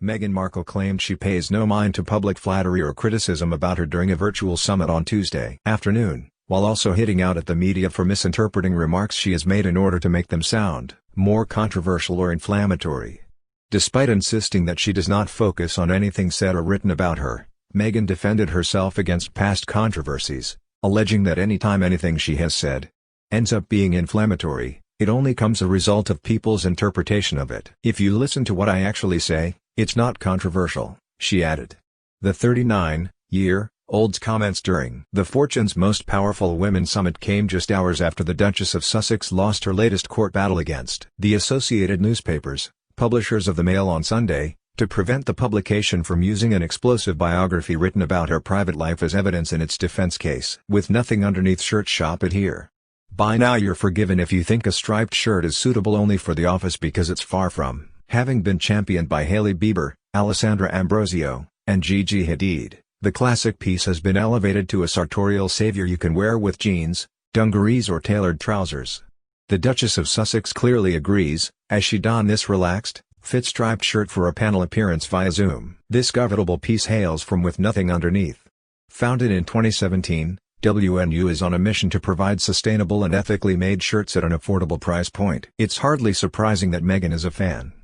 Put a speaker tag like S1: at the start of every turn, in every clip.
S1: Meghan Markle claimed she pays no mind to public flattery or criticism about her during a virtual summit on Tuesday afternoon, while also hitting out at the media for misinterpreting remarks she has made in order to make them sound more controversial or inflammatory. Despite insisting that she does not focus on anything said or written about her, Meghan defended herself against past controversies, alleging that any time anything she has said ends up being inflammatory, it only comes a result of people's interpretation of it. "If you listen to what I actually say, it's not controversial," she added. The 39-year-old's comments during the Fortune's Most Powerful Women Summit came just hours after the Duchess of Sussex lost her latest court battle against the Associated Newspapers, publishers of the Mail on Sunday, to prevent the publication from using an explosive biography written about her private life as evidence in its defense case. With nothing underneath shirt, shop it here. By now you're forgiven if you think a striped shirt is suitable only for the office because it's far from having been championed by Hailey Bieber, Alessandra Ambrosio, and Gigi Hadid. The classic piece has been elevated to a sartorial savior you can wear with jeans, dungarees or tailored trousers. The Duchess of Sussex clearly agrees, as she donned this relaxed, fit striped shirt for a panel appearance via Zoom. This covetable piece hails from With Nothing Underneath. Founded in 2017, WNU is on a mission to provide sustainable and ethically made shirts at an affordable price point. It's hardly surprising that Meghan is a fan.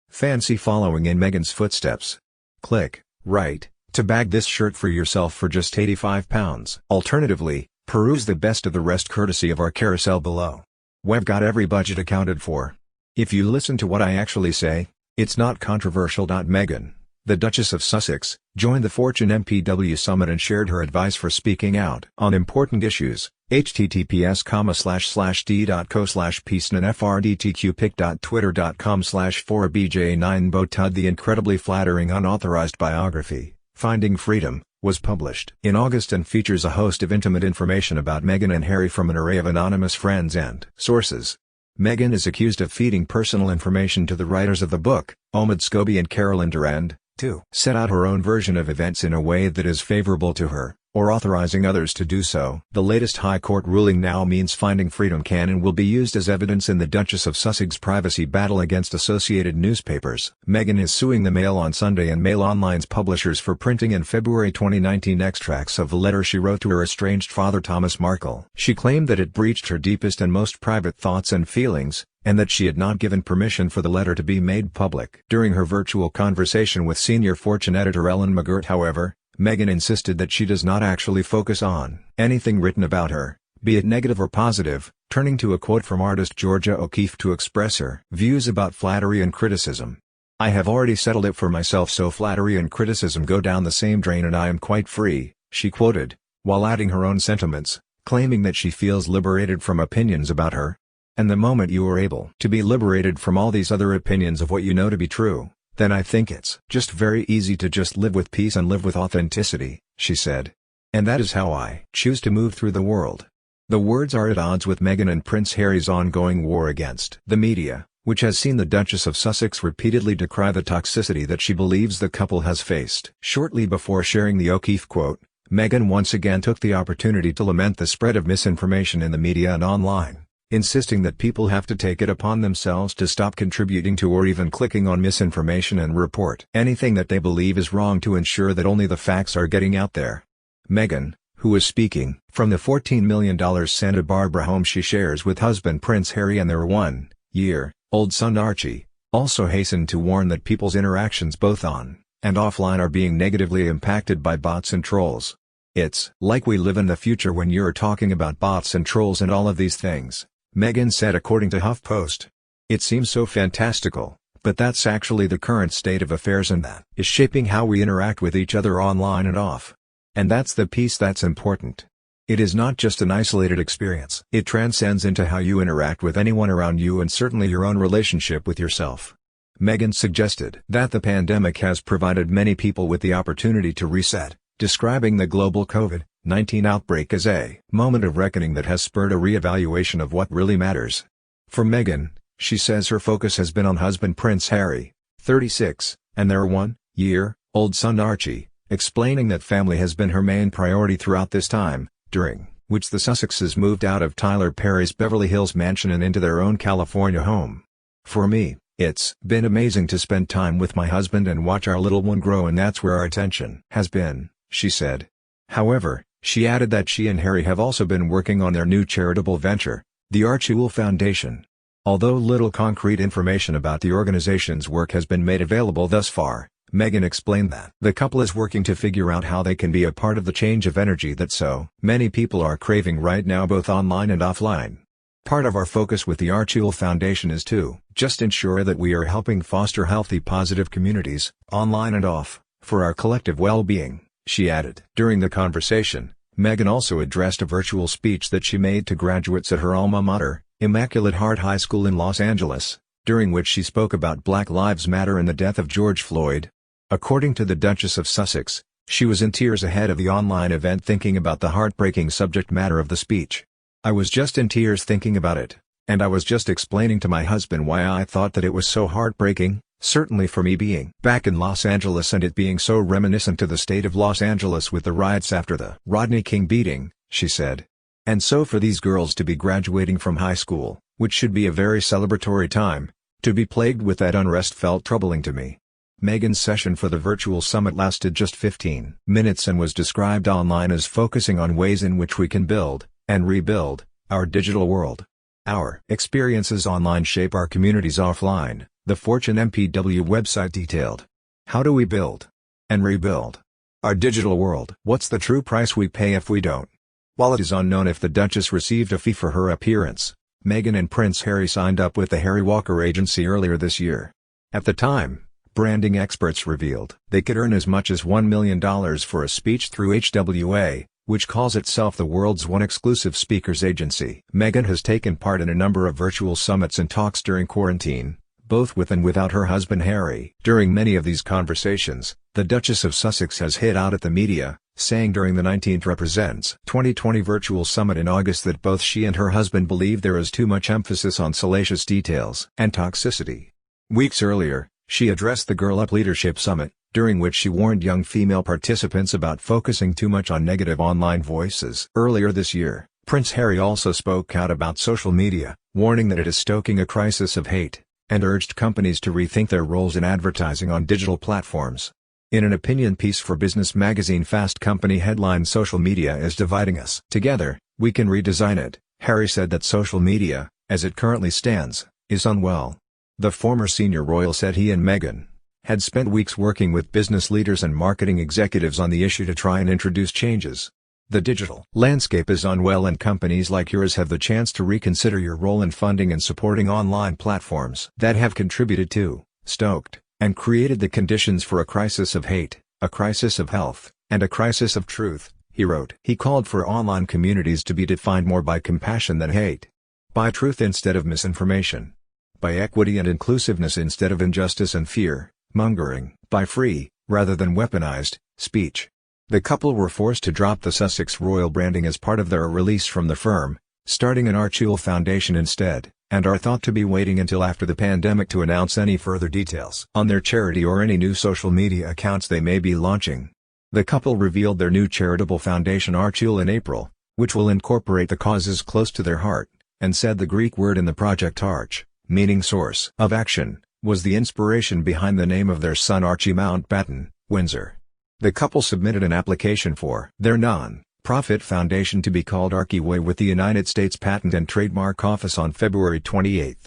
S1: Fancy following in Meghan's footsteps? Click right to bag this shirt for yourself for just £85. Alternatively, peruse the best of the rest courtesy of our carousel below. We've got every budget accounted for. If you listen to what I actually say, it's not controversial. Meghan, the Duchess of Sussex, joined the Fortune MPW Summit and shared her advice for speaking out on important issues. https://d.co/peaceandfrdtqpic.twitter.com/4bj9botud. The incredibly flattering unauthorized biography, Finding Freedom, was published in August and features a host of intimate information about Meghan and Harry from an array of anonymous friends and sources. Meghan is accused of feeding personal information to the writers of the book, Omid Scobie and Carolyn Durand, to set out her own version of events in a way that is favorable to her, or authorizing others to do so. The latest High Court ruling now means Finding Freedom can and will be used as evidence in the Duchess of Sussex's privacy battle against Associated Newspapers. Meghan is suing the Mail on Sunday and Mail Online's publishers for printing in February 2019 extracts of a letter she wrote to her estranged father Thomas Markle. She claimed that it breached her deepest and most private thoughts and feelings, and that she had not given permission for the letter to be made public. During her virtual conversation with senior Fortune editor Ellen McGirt, however, Meghan insisted that she does not actually focus on anything written about her, be it negative or positive, turning to a quote from artist Georgia O'Keeffe to express her views about flattery and criticism. "I have already settled it for myself, so flattery and criticism go down the same drain and I am quite free," she quoted, while adding her own sentiments, claiming that she feels liberated from opinions about her. "And the moment you are able to be liberated from all these other opinions of what you know to be true, then I think it's just very easy to just live with peace and live with authenticity," she said. "And that is how I choose to move through the world." The words are at odds with Meghan and Prince Harry's ongoing war against the media, which has seen the Duchess of Sussex repeatedly decry the toxicity that she believes the couple has faced. Shortly before sharing the O'Keeffe quote, Meghan once again took the opportunity to lament the spread of misinformation in the media and online, insisting that people have to take it upon themselves to stop contributing to or even clicking on misinformation and report anything that they believe is wrong to ensure that only the facts are getting out there. Meghan, who is speaking from the $14 million Santa Barbara home she shares with husband Prince Harry and their one-year-old son Archie, also hastened to warn that people's interactions both on and offline are being negatively impacted by bots and trolls. "It's like we live in the future when you're talking about bots and trolls and all of these things," Meghan said according to HuffPost. "It seems so fantastical, but that's actually the current state of affairs and that is shaping how we interact with each other online and off. And that's the piece that's important. It is not just an isolated experience. It transcends into how you interact with anyone around you and certainly your own relationship with yourself." Meghan suggested that the pandemic has provided many people with the opportunity to reset, describing the global COVID-19 outbreak as a moment of reckoning that has spurred a re-evaluation of what really matters. For Meghan, she says her focus has been on husband Prince Harry, 36, and their one-year-old son Archie, explaining that family has been her main priority throughout this time, during which the Sussexes moved out of Tyler Perry's Beverly Hills mansion and into their own California home. "For me, "It's been amazing to spend time with my husband and watch our little one grow, and that's where our attention has been," she said. However, she added that she and Harry have also been working on their new charitable venture, the Archewell Foundation. Although little concrete information about the organization's work has been made available thus far, Meghan explained that the couple is working to figure out how they can be a part of the change of energy that so many people are craving right now, both online and offline. "Part of our focus with the Archewell Foundation is to just ensure that we are helping foster healthy, positive communities, online and off, for our collective well-being," she added. During the conversation, Meghan also addressed a virtual speech that she made to graduates at her alma mater, Immaculate Heart High School in Los Angeles, during which she spoke about Black Lives Matter and the death of George Floyd. According to the Duchess of Sussex, she was in tears ahead of the online event thinking about the heartbreaking subject matter of the speech. "I was just in tears thinking about it, and I was just explaining to my husband why I thought that it was so heartbreaking, certainly for me being back in Los Angeles and it being so reminiscent to the state of Los Angeles with the riots after the Rodney King beating," she said. "And so for these girls to be graduating from high school, which should be a very celebratory time, to be plagued with that unrest felt troubling to me." Meghan's session for the virtual summit lasted just 15 minutes and was described online as focusing on ways in which we can build, and rebuild, our digital world. "Our experiences online shape our communities offline," the Fortune MPW website detailed. "How do we build and rebuild our digital world? What's the true price we pay if we don't?" While it is unknown if the Duchess received a fee for her appearance, Meghan and Prince Harry signed up with the Harry Walker Agency earlier this year. At the time, branding experts revealed they could earn as much as $1 million for a speech through HWA, which calls itself the world's one exclusive speakers agency. Meghan has taken part in a number of virtual summits and talks during quarantine, both with and without her husband Harry. During many of these conversations, the Duchess of Sussex has hit out at the media, saying during the 19th Represents 2020 virtual summit in August that both she and her husband believe there is too much emphasis on salacious details and toxicity. Weeks earlier, she addressed the Girl Up Leadership Summit, during which she warned young female participants about focusing too much on negative online voices. Earlier this year, Prince Harry also spoke out about social media, warning that it is stoking a crisis of hate, and urged companies to rethink their roles in advertising on digital platforms. In an opinion piece for business magazine Fast Company headline "Social Media is Dividing Us. Together, we can redesign it," Harry said that social media, as it currently stands, is unwell. The former senior royal said he and Meghan had spent weeks working with business leaders and marketing executives on the issue to try and introduce changes. "The digital landscape is unwell and companies like yours have the chance to reconsider your role in funding and supporting online platforms that have contributed to, stoked, and created the conditions for a crisis of hate, a crisis of health, and a crisis of truth," he wrote. He called for online communities to be defined more by compassion than hate, by truth instead of misinformation, by equity and inclusiveness instead of injustice and fear mongering, by free, rather than weaponized, speech. The couple were forced to drop the Sussex royal branding as part of their release from the firm, starting an Archewell Foundation instead, and are thought to be waiting until after the pandemic to announce any further details on their charity or any new social media accounts they may be launching. The couple revealed their new charitable foundation Archewell in April, which will incorporate the causes close to their heart, and said the Greek word in the project arch, meaning source of action, was the inspiration behind the name of their son Archie Mountbatten, Windsor. The couple submitted an application for their non-profit foundation to be called Archeway with the United States Patent and Trademark Office on February 28.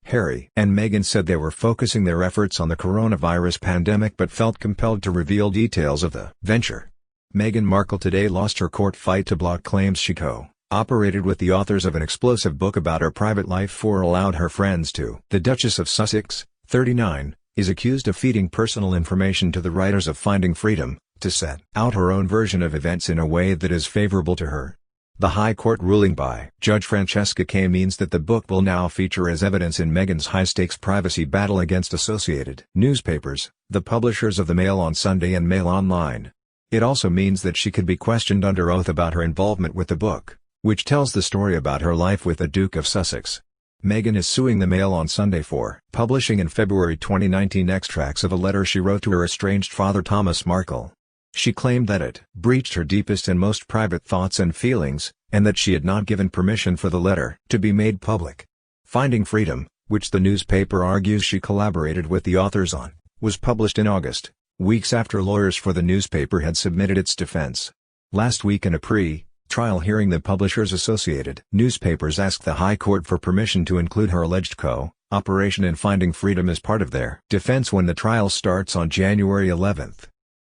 S1: Harry and Meghan said they were focusing their efforts on the coronavirus pandemic but felt compelled to reveal details of the venture. Meghan Markle today lost her court fight to block claims she co-operated with the authors of an explosive book about her private life or allowed her friends to. The Duchess of Sussex, 39, is accused of feeding personal information to the writers of Finding Freedom, to set out her own version of events in a way that is favorable to her. The High Court ruling by Judge Francesca Kay means that the book will now feature as evidence in Meghan's high-stakes privacy battle against Associated Newspapers, the publishers of the Mail on Sunday and Mail Online. It also means that she could be questioned under oath about her involvement with the book, which tells the story about her life with the Duke of Sussex. Meghan is suing the Mail on Sunday for publishing in February 2019 extracts of a letter she wrote to her estranged father Thomas Markle. She claimed that it breached her deepest and most private thoughts and feelings, and that she had not given permission for the letter to be made public. Finding Freedom, which the newspaper argues she collaborated with the authors on, was published in August, weeks after lawyers for the newspaper had submitted its defense. Last week in a pre-trial hearing, the Publishers Associated newspapers asked the High Court for permission to include her alleged co-operation in finding freedom as part of their defense when the trial starts on January 11.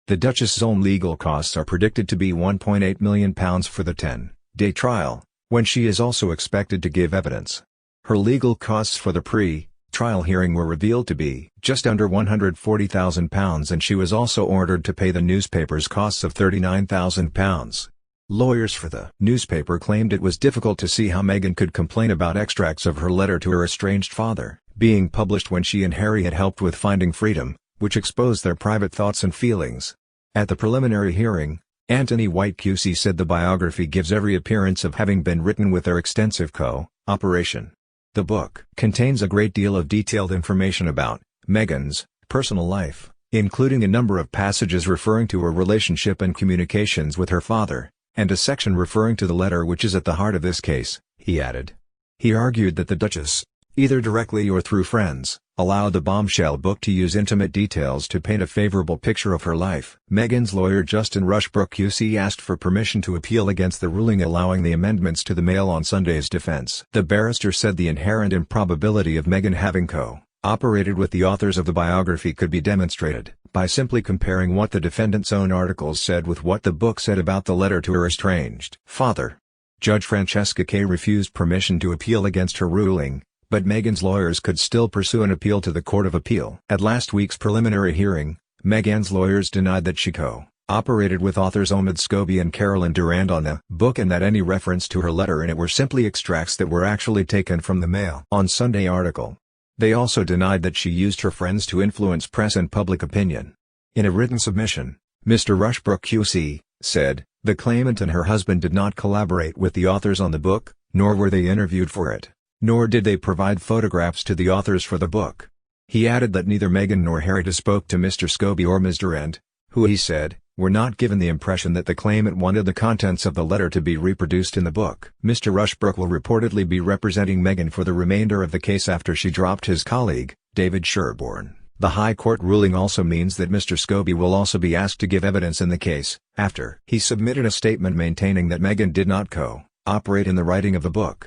S1: The Duchess's own legal costs are predicted to be £1.8 million for the 10-day trial, when she is also expected to give evidence. Her legal costs for the pre-trial hearing were revealed to be just under £140,000, and she was also ordered to pay the newspaper's costs of £39,000. Lawyers for the newspaper claimed it was difficult to see how Meghan could complain about extracts of her letter to her estranged father being published when she and Harry had helped with Finding Freedom, which exposed their private thoughts and feelings. At the preliminary hearing, Anthony White QC said the biography gives every appearance of having been written with their extensive co-operation. The book contains a great deal of detailed information about Meghan's personal life, including a number of passages referring to her relationship and communications with her father, and a section referring to the letter which is at the heart of this case, he added. He argued that the Duchess, either directly or through friends, allowed the bombshell book to use intimate details to paint a favorable picture of her life. Meghan's lawyer Justin Rushbrook QC asked for permission to appeal against the ruling allowing the amendments to the Mail on Sunday's defense. The barrister said the inherent improbability of Meghan having co-operated with the authors of the biography could be demonstrated by simply comparing what the defendant's own articles said with what the book said about the letter to her estranged father. Judge Francesca Kay refused permission to appeal against her ruling, but Meghan's lawyers could still pursue an appeal to the Court of Appeal. At last week's preliminary hearing, Meghan's lawyers denied that she co-operated with authors Omid Scobie and Carolyn Durand on the book and that any reference to her letter in it were simply extracts that were actually taken from the Mail on Sunday article. They also denied that she used her friends to influence press and public opinion. In a written submission, Mr. Rushbrook QC said, the claimant and her husband did not collaborate with the authors on the book, nor were they interviewed for it. Nor did they provide photographs to the authors for the book. He added that neither Meghan nor Harry spoke to Mr. Scobie or Ms. Durand, who he said, were not given the impression that the claimant wanted the contents of the letter to be reproduced in the book. Mr. Rushbrook will reportedly be representing Meghan for the remainder of the case after she dropped his colleague, David Sherborne. The High Court ruling also means that Mr. Scobie will also be asked to give evidence in the case, after he submitted a statement maintaining that Meghan did not co-operate in the writing of the book.